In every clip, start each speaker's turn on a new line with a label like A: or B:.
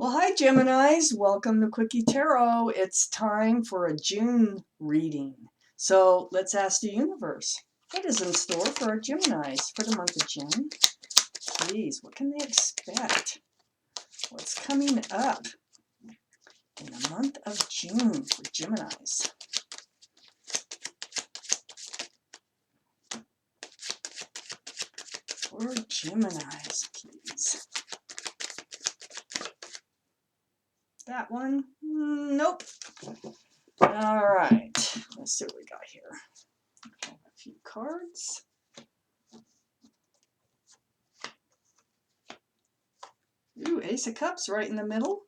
A: Well, hi Geminis, welcome to Quickie Tarot. It's time for a June reading. So let's ask the universe, what is in store for our Geminis for the month of June? Please, what can they expect? What's coming up in the month of June for Geminis? For Geminis, please. That one? Nope. All right, let's see what we got here. A few cards. Ooh, Ace of Cups right in the middle.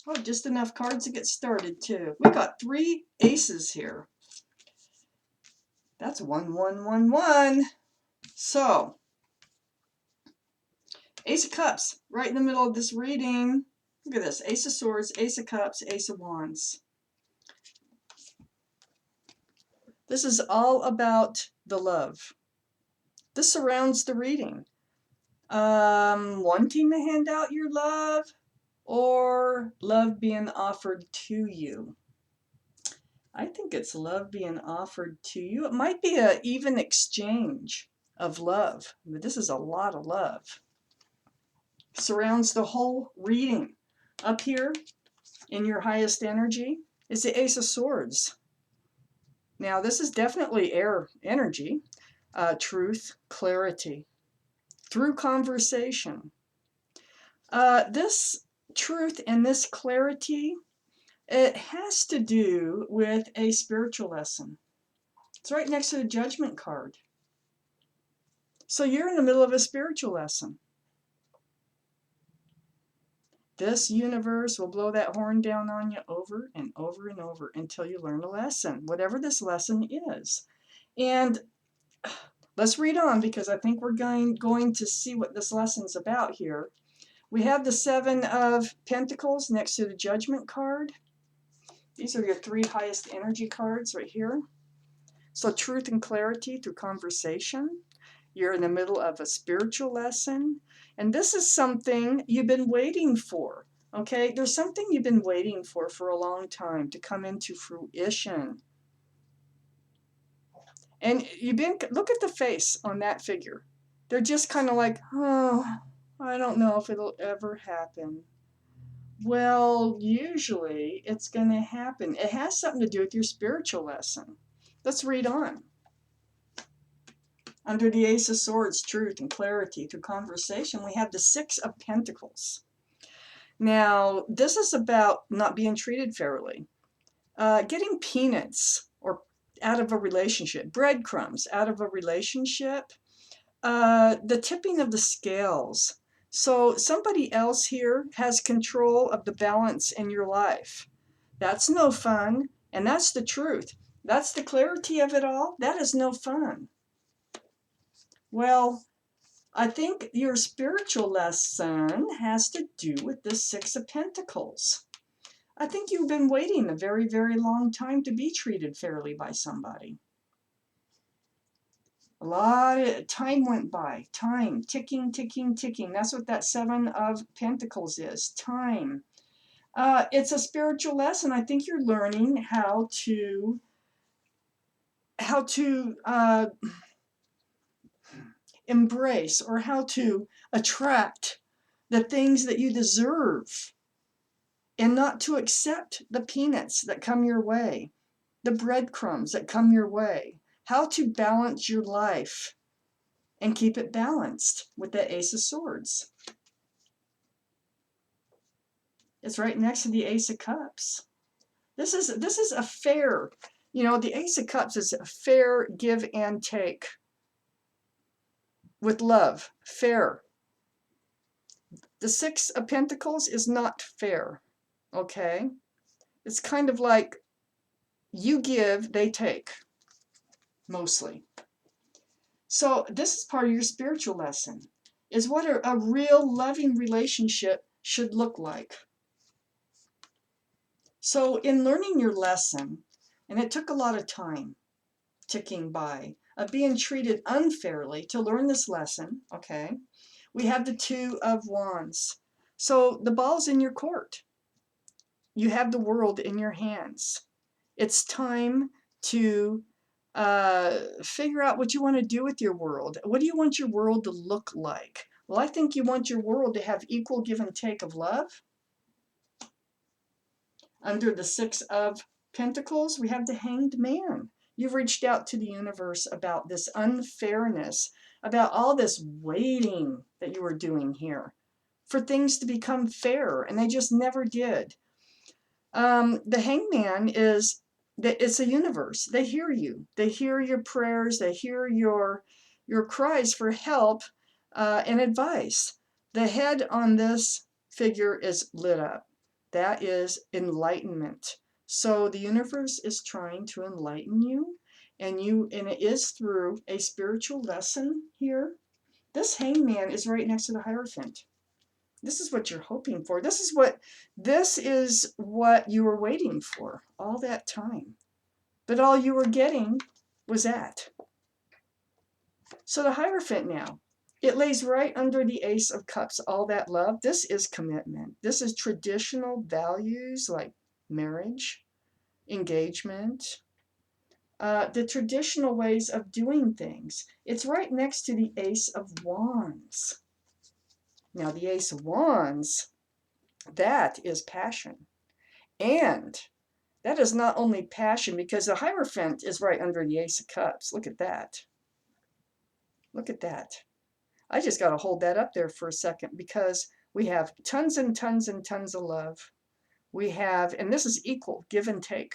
A: Oh, just enough cards to get started, too. We got 3 aces here. That's 1, 1, 1, 1. So, Ace of Cups right in the middle of this reading. Look at this. Ace of Swords, Ace of Cups, Ace of Wands. This is all about the love. This surrounds the reading. Wanting to hand out your love or love being offered to you. I think it's love being offered to you. It might be an even exchange of love, but this is a lot of love. Surrounds the whole reading. Up here in your highest energy is the Ace of Swords. Now this is definitely air energy, truth, clarity, through conversation. This truth and this clarity, it has to do with a spiritual lesson. It's right next to the Judgment card. So you're in the middle of a spiritual lesson. This universe will blow that horn down on you over and over and over until you learn a lesson, whatever this lesson is. And let's read on, because I think we're going to see what this lesson's about here. We have the 7 of Pentacles next to the Judgment card. These are your 3 highest energy cards right here. So truth and clarity through conversation. You're in the middle of a spiritual lesson. And this is something you've been waiting for. Okay? There's something you've been waiting for a long time to come into fruition. And you've been, look at the face on that figure. They're just kind of like, oh, I don't know if it'll ever happen. Well, usually it's going to happen. It has something to do with your spiritual lesson. Let's read on. Under the Ace of Swords, truth and clarity through conversation, we have the 6 of Pentacles. Now, this is about not being treated fairly. Getting peanuts or out of a relationship, breadcrumbs out of a relationship, the tipping of the scales. So somebody else here has control of the balance in your life. That's no fun, and that's the truth. That's the clarity of it all. That is no fun. Well, I think your spiritual lesson has to do with the 6 of Pentacles. I think you've been waiting a very, very long time to be treated fairly by somebody. A lot of time went by. Time, ticking, ticking, ticking. That's what that 7 of Pentacles is. Time. It's a spiritual lesson. I think you're learning how to embrace, or how to attract the things that you deserve, and not to accept the peanuts that come your way, the breadcrumbs that come your way. How to balance your life and keep it balanced with the Ace of Swords. It's right next to the Ace of Cups. This is a fair, the Ace of Cups is a fair give and take. With love, fair. The 6 of Pentacles is not fair, okay? It's kind of like you give, they take, mostly. So this is part of your spiritual lesson, is what a real loving relationship should look like. So in learning your lesson, and it took a lot of time ticking by, of being treated unfairly to learn this lesson, okay? We have the 2 of Wands. So the ball's in your court. You have the world in your hands. It's time to figure out what you want to do with your world. What do you want your world to look like? Well, I think you want your world to have equal give and take of love. Under the Six of Pentacles, we have the Hanged Man. You've reached out to the universe about this unfairness, about all this waiting that you were doing here for things to become fair, and they just never did. The Hangman is that it's a universe. They hear you. They hear your prayers. They hear your cries for help and advice. The head on this figure is lit up. That is enlightenment. So the universe is trying to enlighten you, and it is through a spiritual lesson here. This Hangman is right next to the Hierophant. This is what you're hoping for. This is what you were waiting for all that time. But all you were getting was that. So the Hierophant now, it lays right under the Ace of Cups, all that love. This is commitment. This is traditional values like marriage, engagement, the traditional ways of doing things. It's right next to the Ace of Wands. Now the Ace of Wands, that is passion. And that is not only passion, because the Hierophant is right under the Ace of Cups. Look at that. Look at that. I just got to hold that up there for a second, because we have tons and tons and tons of love. We have, and this is equal, give and take.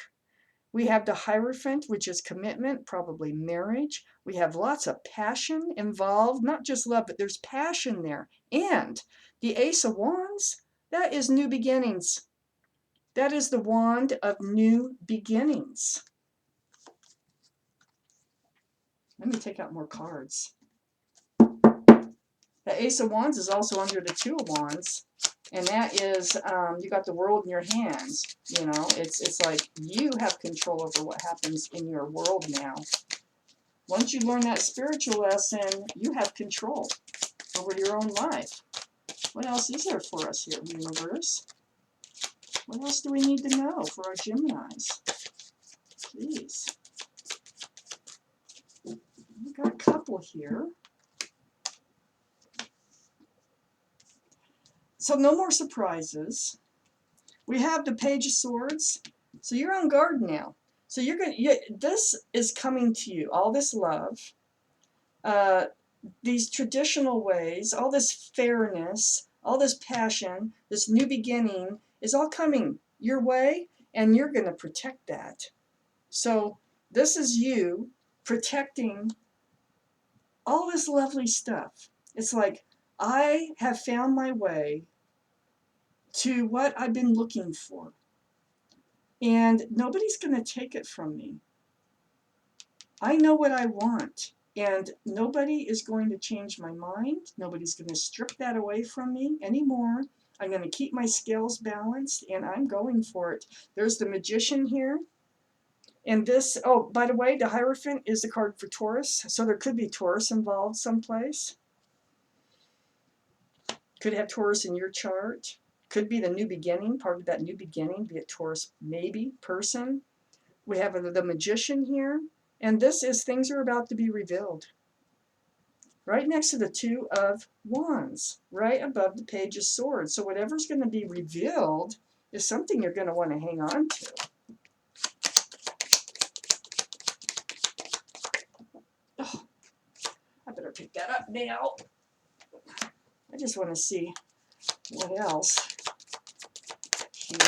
A: We have the Hierophant, which is commitment, probably marriage. We have lots of passion involved, not just love, but there's passion there. And the Ace of Wands, that is new beginnings. That is the wand of new beginnings. Let me take out more cards. The Ace of Wands is also under the Two of Wands, and that is you got the world in your hands. You know, it's like you have control over what happens in your world now. Once you learn that spiritual lesson, you have control over your own life. What else is there for us here, universe? What else do we need to know for our Geminis? Please. We've got a couple here. So no more surprises. We have the Page of Swords. So you're on guard now. So this is coming to you. All this love, these traditional ways, all this fairness, all this passion, this new beginning is all coming your way, and you're going to protect that. So this is you protecting all this lovely stuff. It's like, I have found my way to what I've been looking for, and nobody's going to take it from me. I know what I want, and nobody is going to change my mind. Nobody's going to strip that away from me anymore. I'm going to keep my scales balanced, and I'm going for it. There's the Magician here. And this, oh, by the way, the Hierophant is the card for Taurus, so there could be Taurus involved someplace. Could have Taurus in your chart. Could be the new beginning, part of that new beginning, be it Taurus, maybe, person. We have the Magician here, and this is things are about to be revealed. Right next to the Two of Wands, right above the Page of Swords. So whatever's going to be revealed is something you're going to want to hang on to. Oh, I better pick that up now. I just want to see what else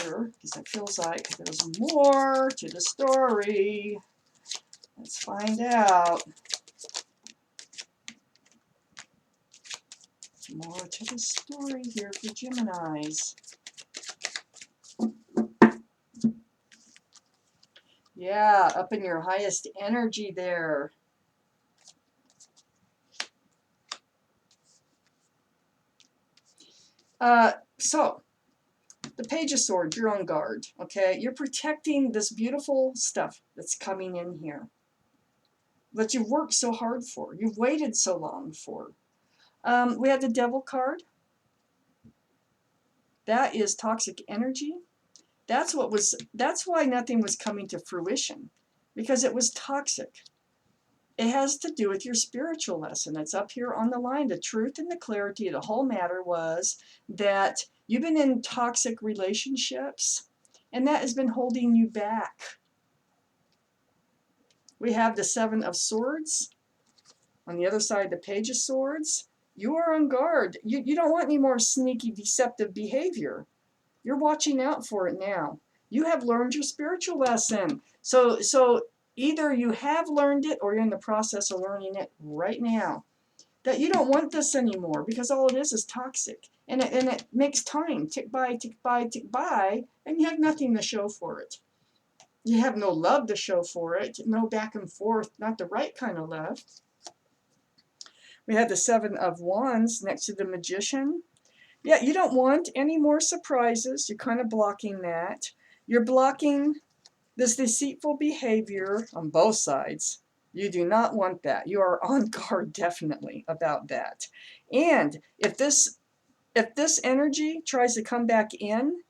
A: here, because it feels like there's more to the story. Let's find out. More to the story here for Geminis. Yeah, up in your highest energy there. So, the Page of Swords, you're on guard, okay? You're protecting this beautiful stuff that's coming in here that you've worked so hard for, you've waited so long for. We have the Devil card. That is toxic energy. That's why nothing was coming to fruition, because it was toxic. It has to do with your spiritual lesson. It's up here on the line. The truth and the clarity of the whole matter was that you've been in toxic relationships, and that has been holding you back. We have the Seven of Swords. On the other side, the Page of Swords. You are on guard. You don't want any more sneaky, deceptive behavior. You're watching out for it now. You have learned your spiritual lesson. So either you have learned it or you're in the process of learning it right now. That you don't want this anymore, because all it is toxic. And it makes time tick by, tick by, tick by, and you have nothing to show for it. You have no love to show for it, no back and forth, not the right kind of love. We have the Seven of Wands next to the Magician. Yeah, you don't want any more surprises. You're kind of blocking that. You're blocking this deceitful behavior on both sides. You do not want that. You are on guard definitely about that. And if this energy tries to come back in,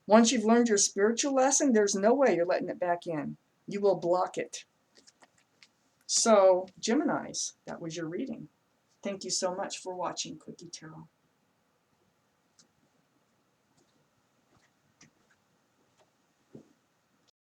A: once you've learned your spiritual lesson, there's no way you're letting it back in. You will block it. So, Geminis, that was your reading. Thank you so much for watching Quickie Tarot.